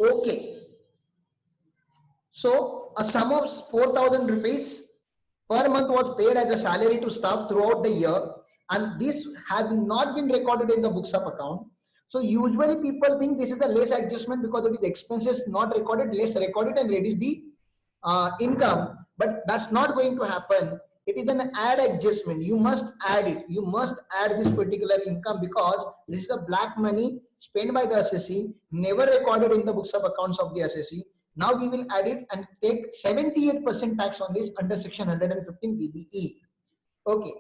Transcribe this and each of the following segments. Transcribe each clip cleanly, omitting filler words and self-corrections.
Okay. So a sum of 4,000 rupees per month was paid as a salary to staff throughout the year, and this has not been recorded in the books of account. So usually people think this is the less adjustment because it is expenses not recorded, less recorded and reduce the income, but that's not going to happen. It is an add adjustment. You must add it. You must add this particular income because this is the black money spent by the assessee, never recorded in the books of accounts of the assessee. Now we will add it and take 78% tax on this under section 115 BBE. Okay.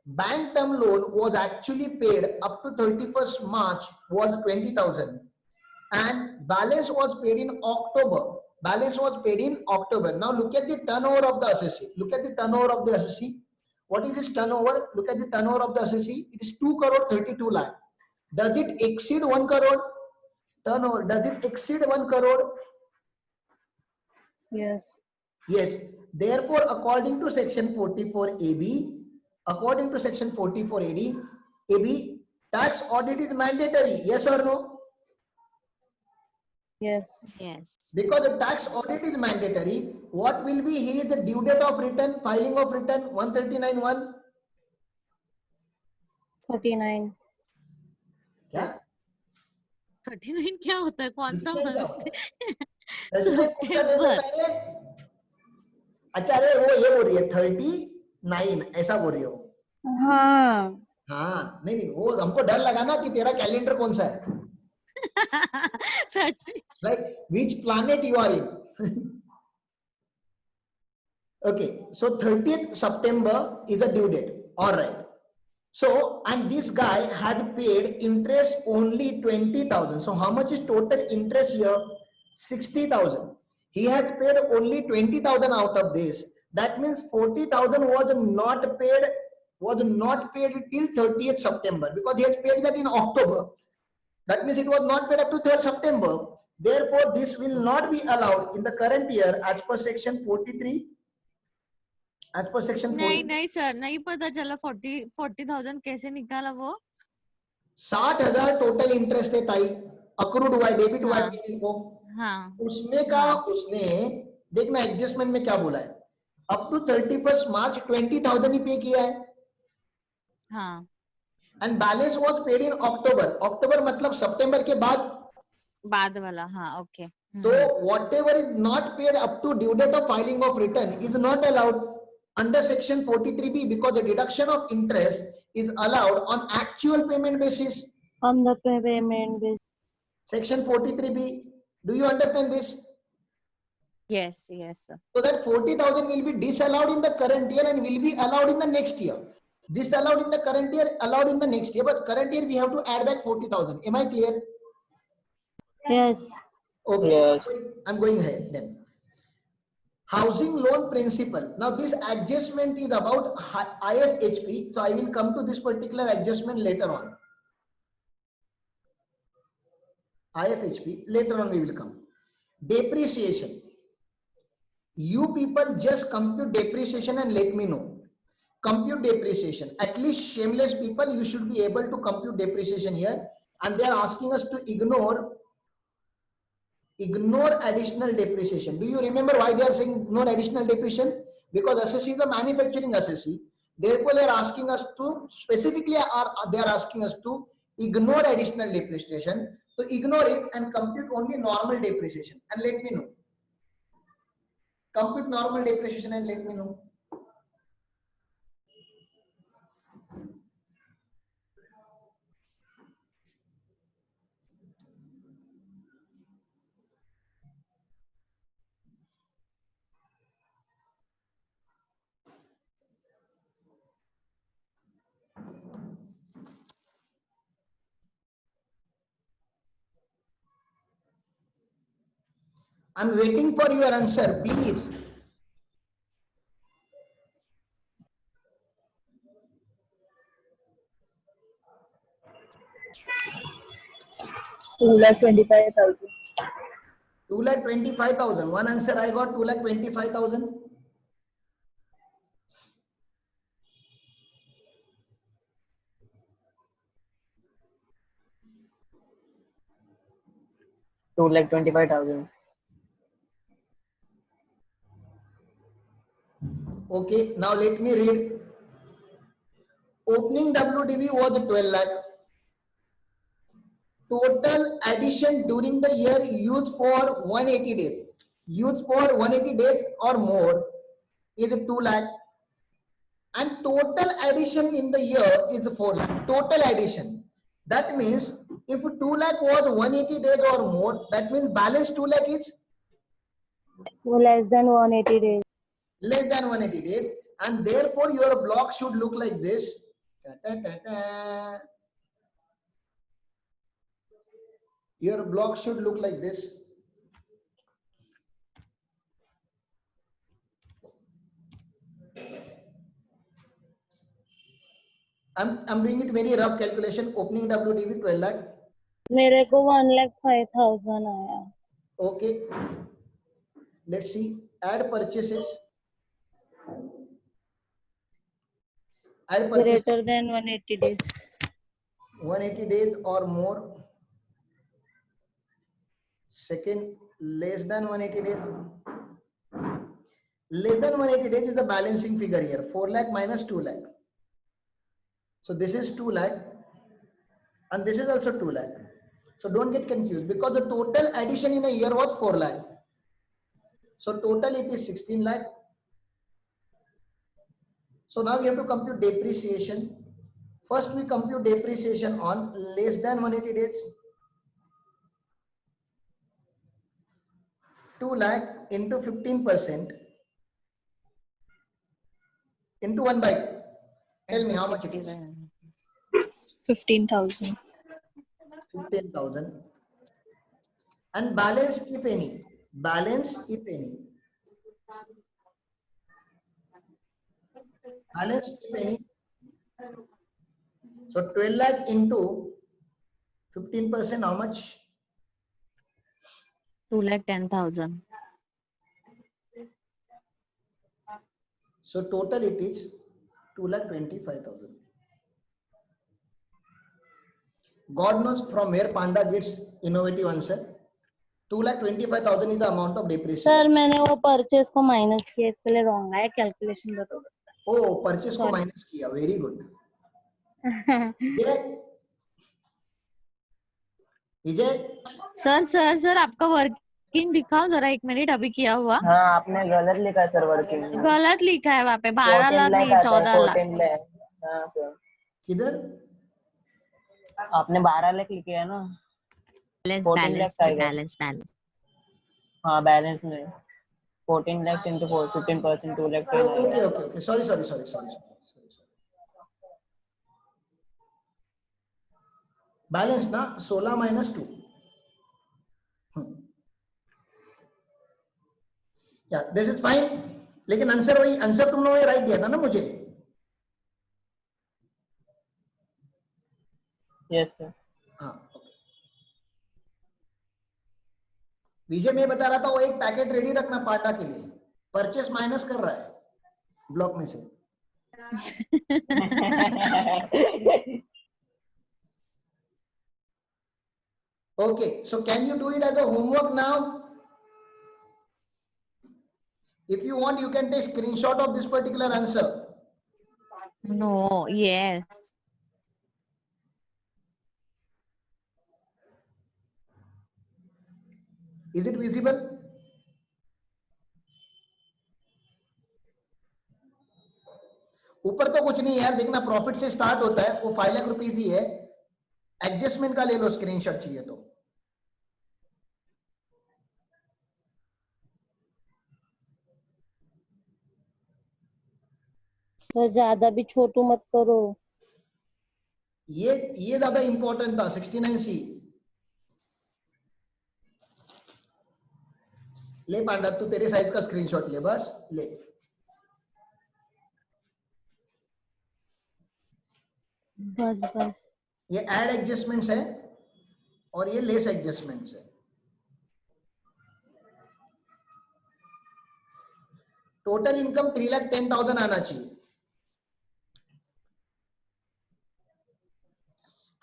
Bank term loan was actually paid up to 31st March was 20,000 and balance was paid in October. Balance was paid in October. Now look at the turnover of the assessee. Look at the turnover of the assessee. What is this turnover? Look at the turnover of the assessee. It is 2 crore 32 lakh. Does it exceed 1 crore? Turnover. Does it exceed 1 crore? Yes. Yes. Therefore, according to section 44 AB, according to section 44 AD, AB, tax audit is mandatory. Yes or no? Yes. Yes. Because the tax audit is mandatory, what will be his due date of return, filing of return 139(1)? 39. क्या 39 क्या होता है? कौन सा 39 क्या month? होता है? 39 कौन सा डेट September. होता है? अच्छा अरे वो ये बोल रही है 39 ऐसा बोल रही हो? हाँ. हाँ नहीं नहीं वो हमको डर लगा ना कि तेरा कैलेंडर कौन सा है? That's it. Like which planet you are in? Okay, so 30th September is the due date. All right. So, and this guy had paid interest only 20,000. So, how much is total interest here? 60,000. He has paid only 20,000 out of this. That means 40,000 was not paid till 30th September because he has paid that in October. That means it was not paid up to 3rd September. Therefore, this will not be allowed in the current year as per section 43. As per section 40. नहीं sir, नहीं पता चला 40,000 कैसे निकाला वो? 60,000 total interest है ताई, accrued हुआ है, डेबिट हुआ है किसी को, हाँ. उसमें का उसने देखना एडजस्टमेंट में क्या बोला है, अप टू 31st मार्च 20,000 ही पे किया है. हाँ. And balance was paid in October. October मतलब सितंबर के बाद वाला. हाँ. ओके. तो whatever is not paid up to due date of filing of return is not allowed under section 43B because the deduction of interest is allowed on actual payment basis. On the payment basis. Section 43B. Do you understand this? Yes, yes sir. So that 40,000 will be disallowed in the current year and will be allowed in the next year. Disallowed in the current year, allowed in the next year, but current year we have to add back 40,000. Am I clear? Yes. Okay. Yes. I'm going ahead then. Housing loan principle. Now this adjustment is about IFHP. So I will come to this particular adjustment later on. IFHP, later on we will come. Depreciation. You people just compute depreciation and let me know. Compute depreciation. At least shameless people, you should be able to compute depreciation here. And they are asking us to ignore additional depreciation. Do you remember why they are saying ignore additional depreciation? Because assessee is a manufacturing assessee. Therefore, they are asking us to specifically they are asking us to ignore additional depreciation. So ignore it and compute only normal depreciation and let me know. Compute normal depreciation and let me know. I'm waiting for your answer, please. $225,000. 2,25,000. One answer I got 2,25,000. 2,25,000. Okay, now let me read. Opening WDV was 12 lakh. Total addition during the year used for 180 days. Used for 180 days or more is 2 lakh. And total addition in the year is 4 lakh. Total addition. That means if 2 lakh was 180 days or more, that means balance 2 lakh is Less than 180 days. less than 180 days, and therefore your block should look like this. Ta-ta-ta-ta. Your block should look like this. I'm doing it very rough calculation. Opening WDV 12 lakh. मेरे को 1,05,000 आया. Okay. Let's see. Add purchases. Add purchases. Greater than 180 days. 180 days or more. Second, less than 180 days. Less than 180 days is the balancing figure here. 4 lakh minus 2 lakh. So this is 2 lakh and this is also 2 lakh. So don't get confused because the total addition in a year was 4 lakh. So total it is 16 lakh. So now we have to compute depreciation. First we compute depreciation on less than 180 days. 2 lakh into 15% into 1 by. Tell me how much it is. 15,000. 15,000. And balance if any. Balance if any. Balance if any. So 12 lakh into 15%, how much? 2,10,000. So total it is 2,25,000. God knows from where Panda gets innovative answer. 2,25,000 is the amount of depreciation. Sir मैंने वो purchase को minus किया, इसके लिए wrong है calculation बरोबर. Oh, purchase को minus किया. Very good. विजय सर आपका वर्किंग दिखाओ जरा 1 मिनट अभी किया हुआ. हाँ आपने गलत लिखा है सर वर्किंग. गलत लिखा है वहाँ पे 12 लाख नहीं 14 लाख. 14 लाख. हाँ सर. किधर? आपने 12 लाख लिखे है ना. 14 लाख आएगा. बैलेंस. हाँ बैलेंस में 14 lakhs into 15%, 2 lakh. Okay. Sorry. Balance ना 16 minus 2. Yeah, this is fine. लेकिन आंसर वही, आंसर तुम लोगों ने राइट दिया था ना मुझे. Yes sir. हाँ. विजय मैं बता रहा था वो एक पैकेट रेडी रखना पांडा के लिए. परचेस माइनस कर रहा है ब्लॉक में से. Okay, so can you do it as a homework now? If you want, you can take screenshot of this particular answer. No, yes. Is it visible? ऊपर तो कुछ नहीं है यार, देखना प्रॉफिट से स्टार्ट होता है, वो 5 लाख रुपीज ही है. एडजस्टमेंट का ले लो स्क्रीनशॉट चाहिए तो. तो ज्यादा भी छोटू मत करो. ये ज्यादा इंपॉर्टेंट था. 69C ले पांडा, तू तेरे साइज का स्क्रीनशॉट ले, बस ले. बस ये ऐड एडजस्टमेंट्स है और ये लेस एडजस्टमेंट्स है. टोटल इनकम 3,10,000 आना चाहिए.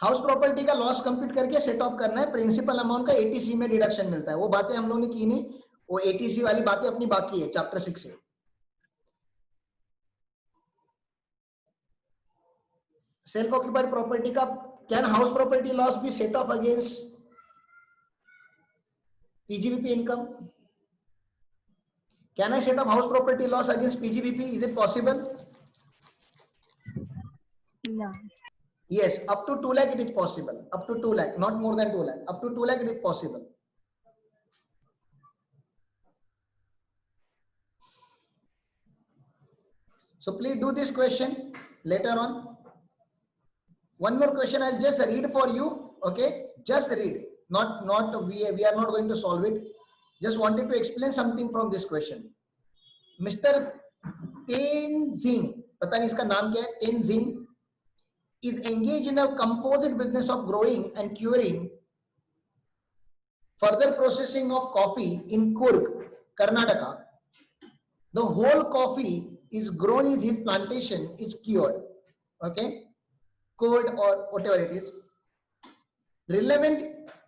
हाउस प्रॉपर्टी का लॉस कंप्यूट करके सेट ऑफ करना है, प्रिंसिपल अमाउंट का एटीसी में डिडक्शन मिलता है। वो बातें हम लोगों ने की नहीं, वो एटीसी वाली बातें अपनी बाकी है चैप्टर 6 से। सेल्फ ऑक्यूपाइड प्रॉपर्टी का can house property loss be set off against PGBP income? Can I set off house property loss against PGBP? Is it possible? No. Yes, up to 2 lakh it is possible. Up to 2 lakh, not more than 2 lakh. Up to 2 lakh it is possible. So please do this question later on. One more question I'll just read for you. Okay, just read. Not we are not going to solve it. Just wanted to explain something from this question. Mr. Tenzing, पता नहीं इसका नाम क्या है, Tenzing is engaged in a composite business of growing and curing further processing of coffee in Coorg, Karnataka. The whole coffee is grown in his plantation is cured, okay, cured or whatever it is. Relevant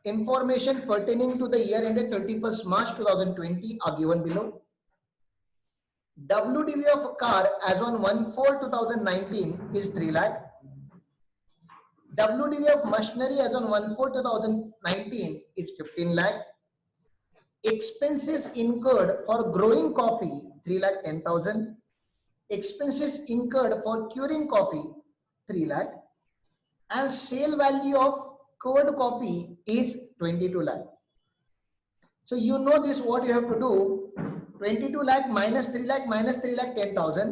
information pertaining to the year ended 31st March 2020 are given below. WDV of a car as on 1/4/2019 is 3 lakh. WDV of machinery as on 1/4/2019 is 15 lakh. Expenses incurred for growing coffee 3,10,000. Expenses incurred for curing coffee 3 lakh. And sale value of cured coffee is 22 lakh. So you know this, what you have to do, 22 lakh minus 3 lakh minus 3 lakh 10,000,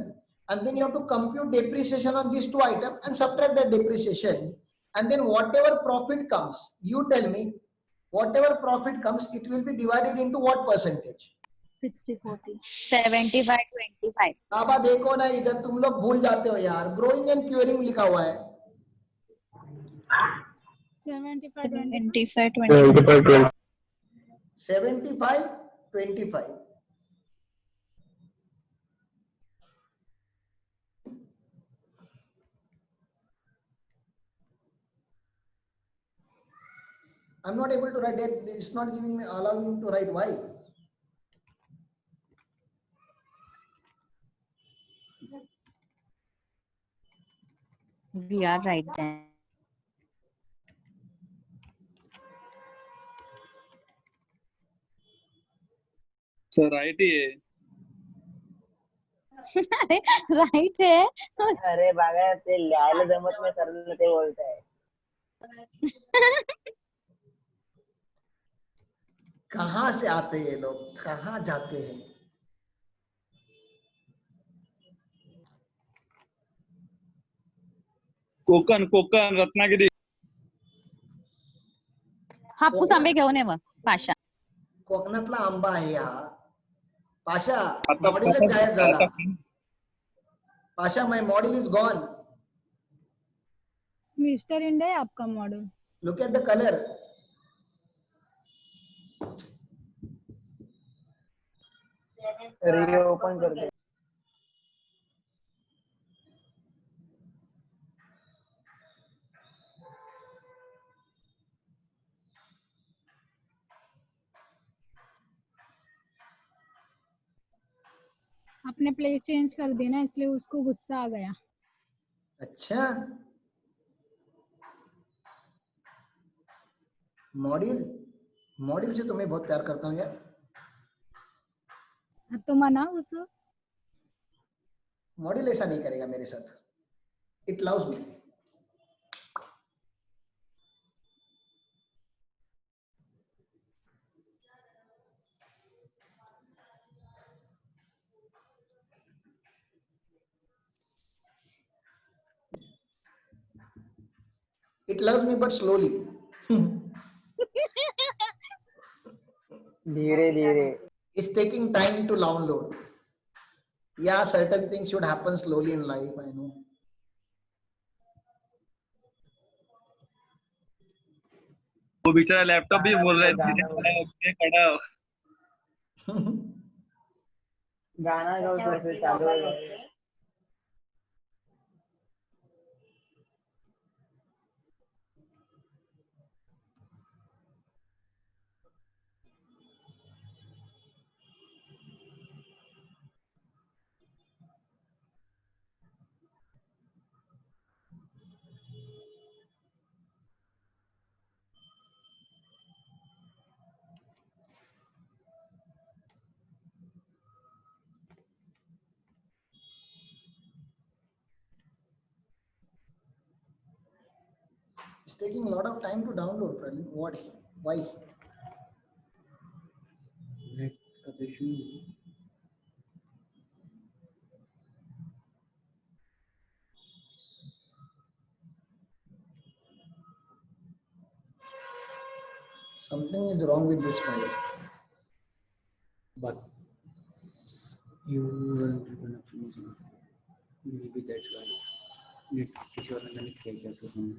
and then you have to compute depreciation on these two items and subtract that depreciation, and then whatever profit comes, you tell me, whatever profit comes, it will be divided into what percentage? 60-40. 75-25. बाबा देखो ना, इधर तुम लोग भूल जाते हो यार, growing and curing लिखा हुआ है। 75-25. 75-25. I'm not able to write that. It's not giving me, allowing me to write. Why? We are right then. Sir right ही है। राइट है। अरे बाबा ते लिहायला जमत नाही सर, ते बोलताय। कहाँ से आते हैं ये लोग, कहाँ जाते हैं? कोकण कोकण रत्नागिरी। हापूस आंबे घेऊन ये मग पाशा। कोकणातला आंबा आहे हा। पाशा, आता मॉडेलच गायब झाला। Pasha, my model is gone. Mister India है आपका model. Look at the colour. Reopen कर दे। आपने प्लेस चेंज कर दी ना, इसलिए उसको गुस्सा आ गया। अच्छा, मॉडल मॉडल से तुम्हें बहुत प्यार करता हूँ यार। तो मना उसे। मॉडल ऐसा नहीं करेगा मेरे साथ। It loves me. It loves me but slowly. धीरे धीरे। It's taking time to download. Yeah, certain things should happen slowly in life, I know. वो बेचारा लैपटॉप भी बोल रहा है खड़ा हो। गाना गाओ तो फिर चालू हो। taking a lot of time to download, Pralin. What? Why? Network issue. Something is wrong with this file. But you weren't connected. Maybe that's why. Network issue और मैंने क्या किया तो हमने.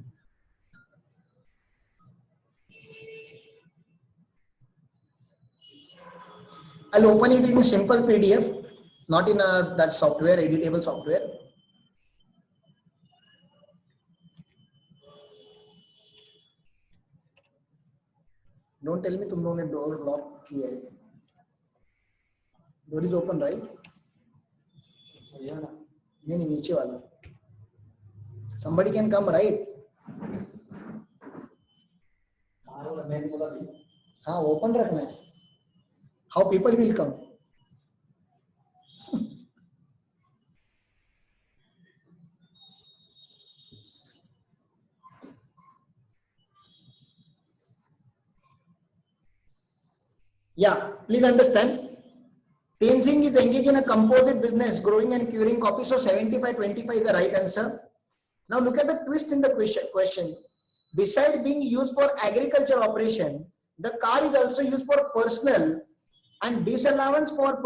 I'll open it in a simple PDF, not in that software, editable software. Don't tell me तुम लोगों ने door lock किया है. Door is open, right? नहीं नीचे वाला. Somebody can come, right? हाँ open रखना है. How people will come? Yeah, please understand. Tenzing is engaged in a composite business, growing and curing coffee. So 75-25 is the right answer. Now look at the twist in the question. Besides being used for agriculture operation, the car is also used for personal, and disallowance for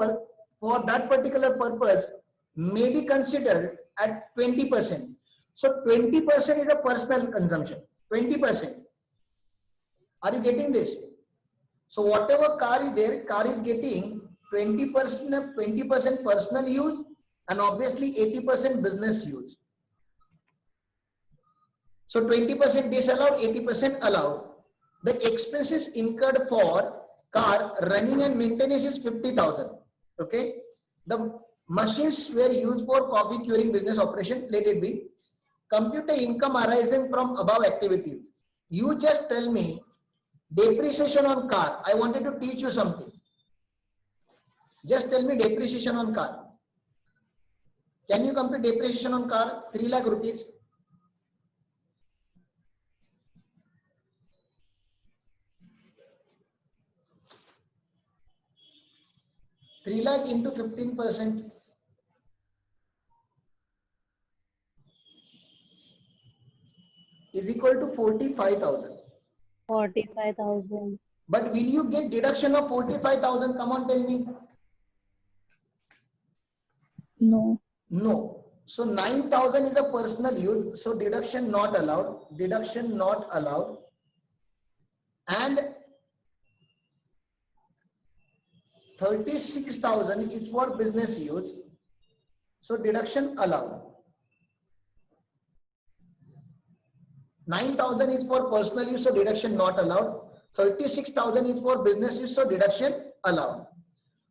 that particular purpose may be considered at 20%. So 20% is a personal consumption. 20%. Are you getting this? So whatever car is there, car is getting 20% personal use and obviously 80% business use. So 20% disallowed, 80% allowed. The expenses incurred for car running and maintenance is 50,000. Okay. The machines were used for coffee curing business operation. Let it be. Compute the income arising from above activities. You just tell me depreciation on car. I wanted to teach you something. Just tell me depreciation on car. Can you compute depreciation on car? 3 lakh rupees. Three lakh into 15% is equal to 45,000. 45,000. But will you get deduction of 45,000? Come on, tell me. No. No. So 9,000 is a personal use. So deduction not allowed. Deduction not allowed. And 36,000 is for business use. So deduction allowed. 9,000 is for personal use. So deduction not allowed. 36,000 is for business use. So deduction allowed.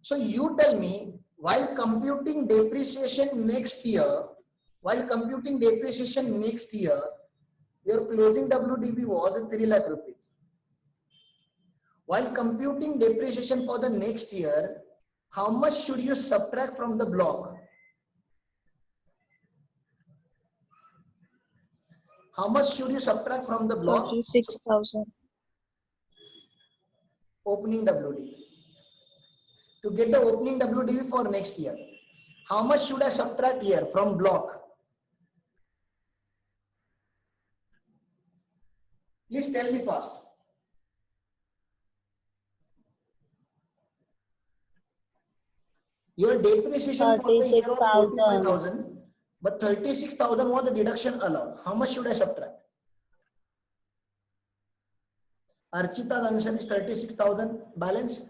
So you tell me, while computing depreciation next year, your closing WDV was 3 lakh rupees. While computing depreciation for the next year, how much should you subtract from the block? How much should you subtract from the block? 36,000. Opening WDV. To get the opening WDV for next year, how much should I subtract here from block? Please tell me fast. Your depreciation for the year was 45,000, but 36,000 was the deduction allowed. How much should I subtract? Archita's answer is 36,000 balance.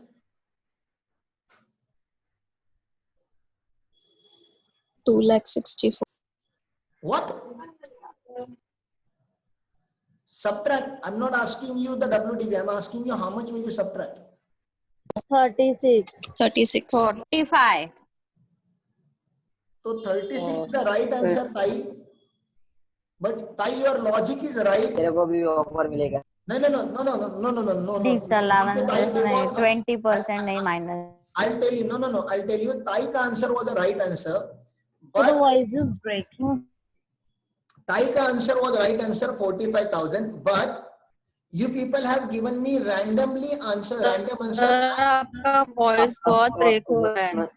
Two lakh 64. What? Subtract. I'm not asking you the WDV. I'm asking you how much will you subtract? 36. 36. 45. So 36 is the right answer, Tai. But Tai, your logic is right. तेरे को भी offer मिलेगा. No. Disallowances नहीं, 20% नहीं minus. I'll tell you, I'll tell you, Tai ka answer was the right answer. So the But voice is breaking. Tai ka answer was right answer 45,000, but you people have given me randomly answer, random answer. आपका voice बहुत break हो रहा है.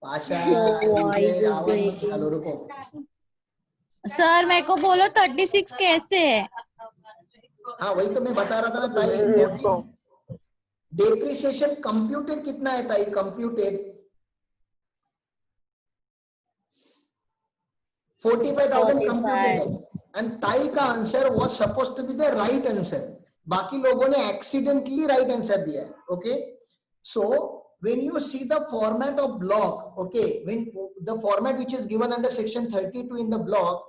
Pasha Voice is आवाज मत breaking. निकालो, रुको. Sir मेरे को बोलो 36 कैसे है? हाँ वही तो मैं बता रहा था ना ताई. डेप्रिसिएशन कंप्यूटेड कितना है ताई? कंप्यूटेड 45,000 कंप्यूटेड है. एंड ताई का answer was supposed to be the right answer. बाकी लोगों ने एक्सीडेंटली राइट आंसर दिया. Okay, so when you see the format of block, okay, when the format which is given under section 32 in the block,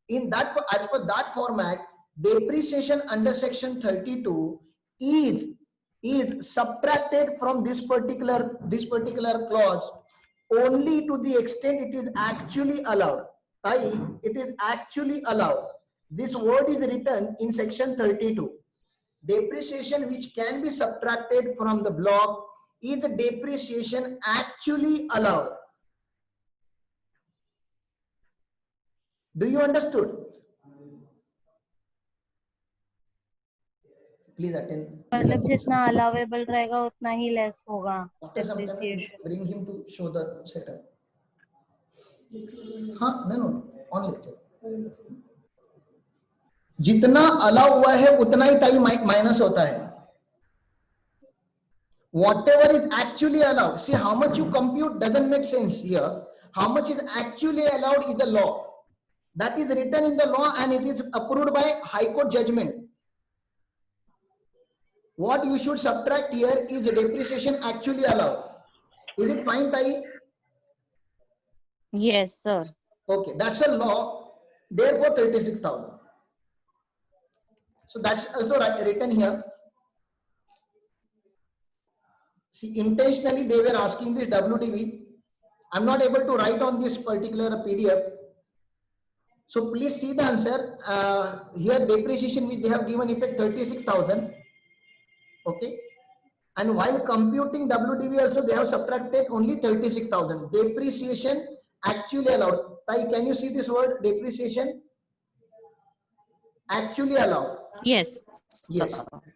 in that, as per that format, depreciation under section 32 is subtracted from this particular clause only to the extent it is actually allowed. It is actually allowed. This word is written in section 32. Depreciation which can be subtracted from the block is the depreciation actually allowed. Do you understood? Please attend. मतलब जितना allowable रहेगा उतना ही less होगा After some time, depreciation. bring him to show the setup. हाँ, no, on lecture. जितना allow हुआ है उतना ही ताई माइनस होता है. Whatever is actually allowed. See, how much you compute doesn't make sense here. How much is actually allowed is the law. That is written in the law and it is approved by High Court judgment. What you should subtract here is the depreciation actually allowed. Is it fine, Tai? Yes, sir. Okay, that's a law. Therefore, 36,000. So that's also written here. See, intentionally they were asking this WDV. I'm not able to write on this particular PDF. So please see the answer. Here depreciation which they have given effect 36,000. Okay. And while computing WDV also they have subtracted only 36,000. Depreciation actually allowed. Tai, can you see this word depreciation? Actually allowed. Yes. Yes.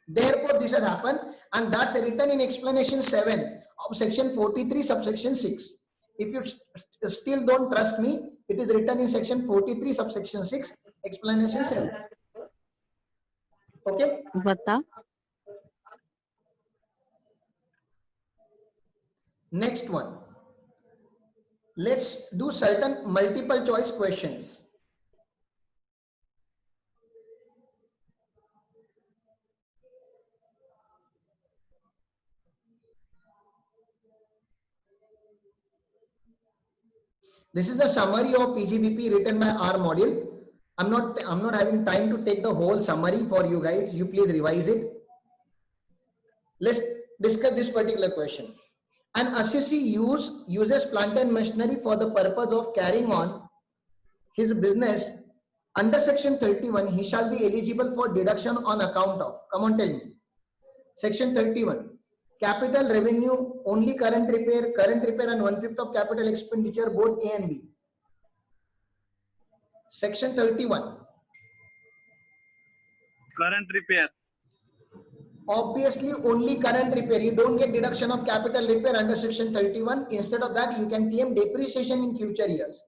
Therefore, this has happened, and that's written in explanation 7 of section 43, subsection 6. If you still don't trust me, it is written in section 43, subsection 6, explanation 7. Okay. बता. Next one. Let's do certain multiple choice questions. This is the summary of PGBP written by our module. I'm not having time to take the whole summary for you guys. You please revise it. Let's discuss this particular question. An assessee uses plant and machinery for the purpose of carrying on his business. Under section 31, he shall be eligible for deduction on account of. Come on, tell me. Section 31. Capital revenue, only current repair and 1/5 of capital expenditure, both A and B. Section 31. Current repair. Obviously, only current repair. You don't get deduction of capital repair under section 31. Instead of that, you can claim depreciation in future years.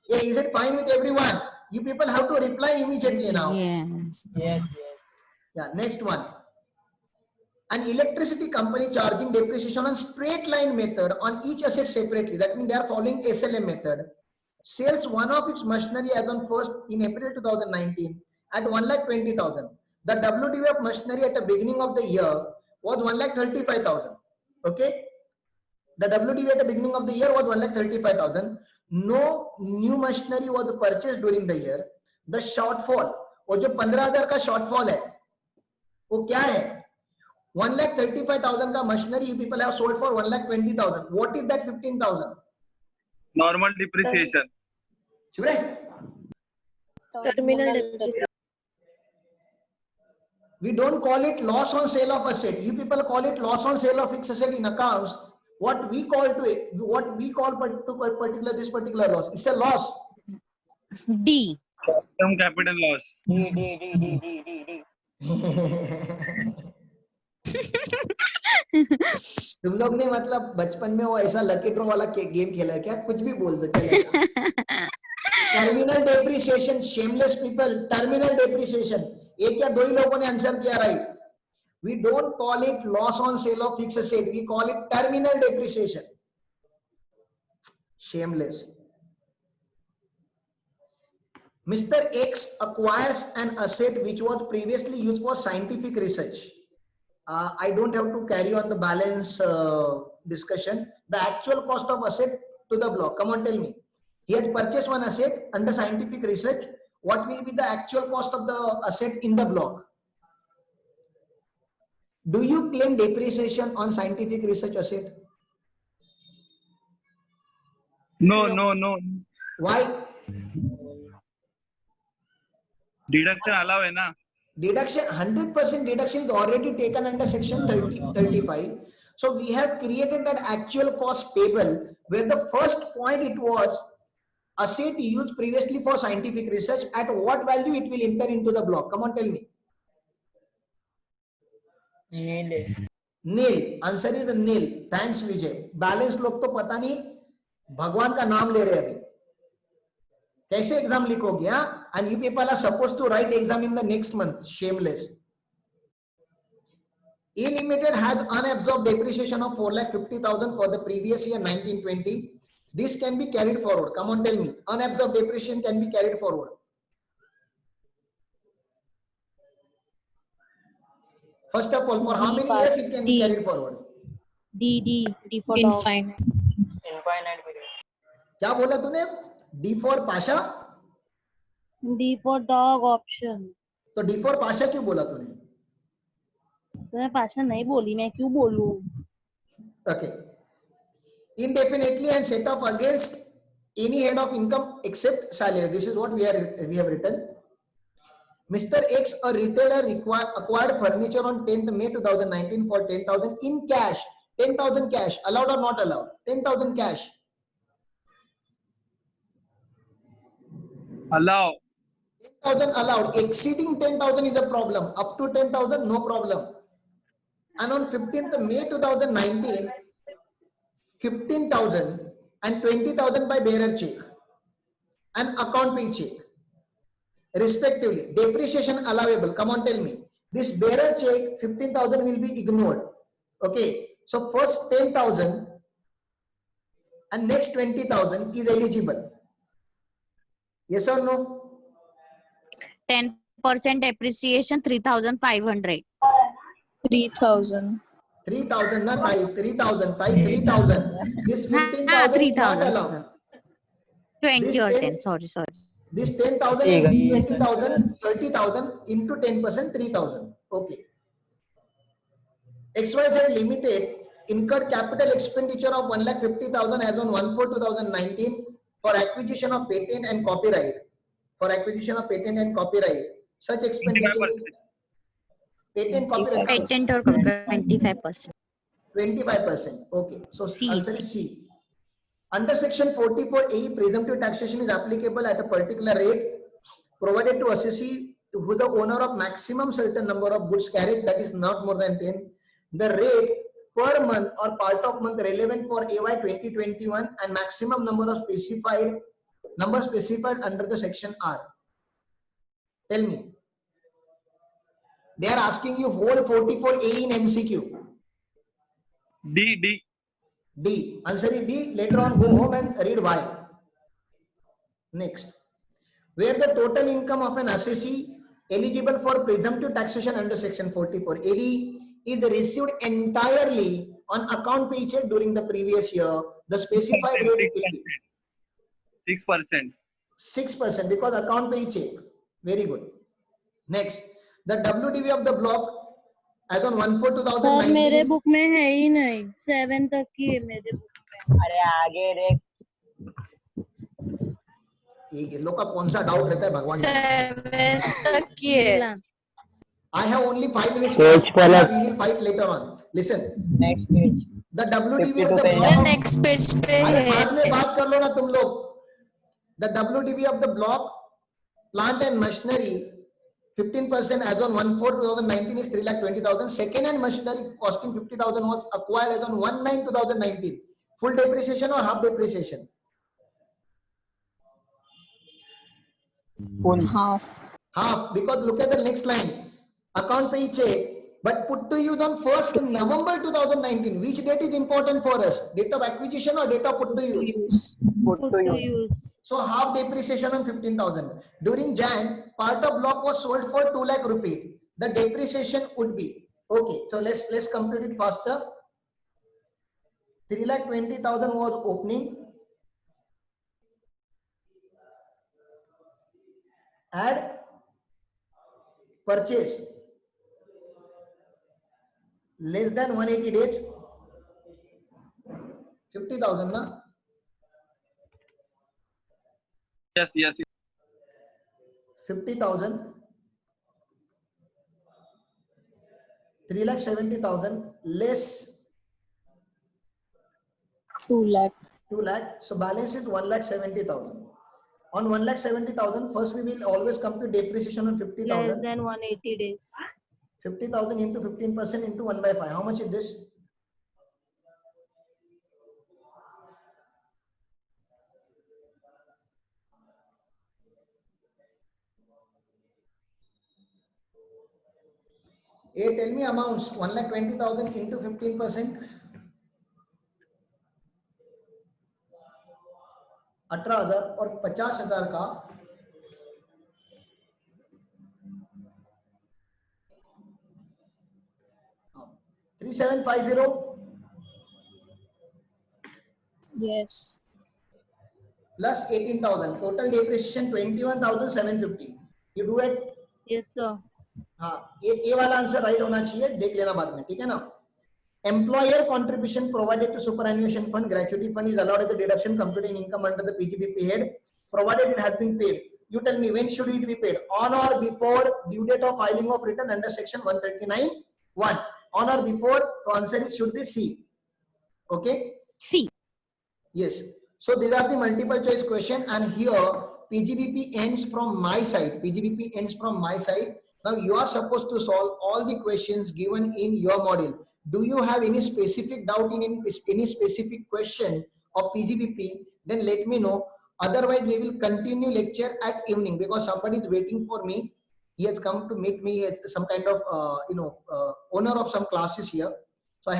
Yeah, is it fine with everyone? You people have to reply immediately now. Yes. Yes. Yeah, next one. An electricity company charging depreciation on straight line method on each asset separately. That means they are following SLM method. Sells one of its machinery as on first in April 2019 at 1,20,000. The WDV of machinery at the beginning of the year was 1,35,000. Okay. The WDV at the beginning of the year was 1,35,000. No new machinery was purchased during the year. The shortfall, वो जो 15,000 का shortfall है, वो क्या है? 1,35,000 का machinery you people have sold for 1,20,000. What is that 15,000? Normal depreciation. Terminal depreciation. We don't call it loss on sale of asset. You people call it loss on sale of fixed asset in accounts. what we call particular this particular loss. It's a loss. D. Short-term capital loss. D. तुम लोग ने मतलब बचपन में वो ऐसा lucky draw वाला game खेला है क्या? कुछ भी बोल दो चलेगा. Terminal depreciation, shameless people, terminal depreciation. एक या दो ही लोगों ने आंसर दिया right. We don't call it loss on sale of fixed asset. We call it terminal depreciation. Shameless. Mr. X acquires an asset which was previously used for scientific research. I don't have to carry on the balance discussion. The actual cost of asset to the block. Come on, tell me. He has purchased one asset under scientific research. What will be the actual cost of the asset in the block? Do you claim depreciation on scientific research asset? No. Why? Deduction allow है ना? Deduction, 100% deduction is already taken under section 35. So we have created that actual cost table where the first point it was asset used previously for scientific research. At what value it will enter into the block? Come on, tell me. Nil. Answer is nil. Thanks Vijay. Balance लोग तो पता नहीं भगवान का नाम ले रहे अभी. कैसे एग्जाम लिखोगे? हाँ? And you people are supposed to write exam in the next month. Shameless. E Limited has unabsorbed depreciation of 4,50,000 for the previous year 1920. This can be carried forward. Come on, tell me. Unabsorbed depreciation can be carried forward. First of all, for how many years it can be carried forward? D for dog. Infinite. Infinite period. क्या बोला तूने? D for Pasha? D for dog option. तो D for Pasha क्यों बोला तूने? Sir Pasha नहीं बोली, मैं क्यों बोलूं? Okay. Indefinitely and set off against any head of income except salary. This is what we have written. Mr. X, a retailer, acquired furniture on 10th May 2019 for 10,000 in cash. 10,000 cash. Allowed or not allowed? 10,000 cash. Allow. 10,000 allowed. Exceeding 10,000 is a problem. Up to 10,000, no problem. And on 15th May 2019, 15,000 and 20,000 by bearer check and account pay check, respectively. Depreciation allowable. Come on, tell me. This bearer check 15,000 will be ignored. Okay. So first 10,000 and next 20,000 is eligible. Yes or no? 10% depreciation 3,500. 3,000. 3,000, not 3,000, 3,000. This 15,000 is not allowed. 20 or 10. Sorry. This 10,000 is 20,000, 30,000 into 10%, 3,000. Okay. XYZ Limited incurred capital expenditure of 1,50,000 as on 1/4/2019 for acquisition of patent and copyright. Such expenditure is patent copyright. Patent or 25%. 25%. Okay. So C. answer is C. Under section 44A, presumptive taxation is applicable at a particular rate provided to assessee who the owner of maximum certain number of goods carried, that is not more than 10. The rate per month or part of month relevant for AY 2021 and maximum number specified under the section R. Tell me. They are asking you whole 44A in MCQ. D. Answer is D. Later on, go home and read why. Next. Where the total income of an assessee eligible for presumptive taxation under section 44AD is received entirely on account paycheck during the previous year, the specified rate will be 6%. 6% because account paycheck. Very good. Next. The WDV of the block as on 1/4/2019. Sir मेरे book में है ही नहीं, 7 तक की है मेरे book में. अरे आगे देख. ये लोग का कौन सा डाउट रहता है भगवान जाने. 7 तक की है. I have only 5 minutes. Page we will fight later on. Listen. Next page. The WDV 52 of the पे है। block. नेक्स्ट पेज पे अरे है बाद में बात कर लो ना तुम लोग. The WDV of the block, plant and machinery, 15% as on 1/4/2019 is 3,20,000. Second hand machinery costing 50,000 was acquired as on 1/9/2019. Full depreciation or half depreciation? Full. Half Half, because look at the next line. Account pay check, but put to use on 1st November 2019. Which date is important for us? Date of acquisition or date of put to use? Put Put to to use. use. So half depreciation on 15,000. During Jan, part of block was sold for 2 lakh rupees. The depreciation would be, okay, so let's compute it faster. 3,20,000 was opening. Add purchase less than 180 days. 50,000 na? Yes, yes. 50,000. 3,70,000 less 2 lakh 2 lakh. So balance is 1,70,000. On 1,70,000, first we will always compute depreciation on Less 50,000. than 180 days. 50,000 into 15% into 1/5. How much is this? Tell me amounts. 1,20,000 into 15%. 18,000 और 50,000 का 3,750 yes plus 18,000. Total depreciation 21,750. You do it. Yes, sir. हाँ, ये वाला answer right होना चाहिए, देख लेना बाद में, ठीक है ना. Employer contribution provided to superannuation fund, gratuity fund is allowed as a deduction computing income under the PGBP head, provided it has been paid. You tell me, when should it be paid? On or before due date of filing of return under section 139(1). On or before, the answer is should be C. Okay. C. Yes. So these are the multiple choice question, and here PGBP ends from my side. PGBP ends from my side. Now you are supposed to solve all the questions given in your module. Do you have any specific doubt in any specific question of PGBP? Then let me know. Otherwise, we will continue lecture at evening because somebody is waiting for me. He has come to meet me as some kind of owner of some classes here. So I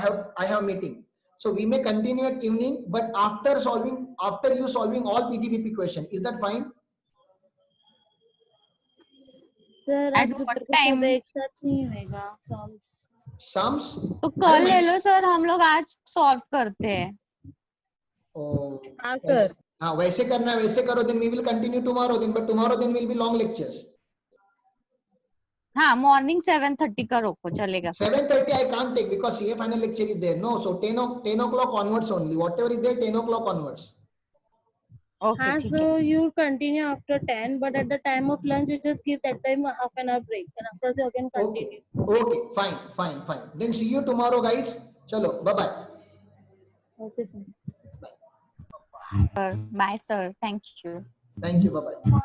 have meeting. So we may continue at evening, but after you solving all PGBP question, is that fine? Sir, At अभी what तो time? सब एक साथ नहीं होएगा sums. Sums? तो कल ले लो सर, हम लोग आज सॉल्व करते हैं. Oh, हाँ सर. हाँ वैसे करना है, वैसे करो. Then we will continue tomorrow. Then but tomorrow then will be long lectures. हाँ, मॉर्निंग 7:30 का रोको, चलेगा. 7:30 I can't take because CA final lecture is there. No, so 10 o'clock onwards only. Whatever is there, 10 o'clock onwards. Okay, हाँ, ठीक है. so you continue after 10, but at the time of lunch, you just give that time a half an hour break, and after that you can continue. Okay, fine. Then see you tomorrow, guys. Chalo, bye bye. Okay, sir. Bye sir, thank you. Thank you, bye bye.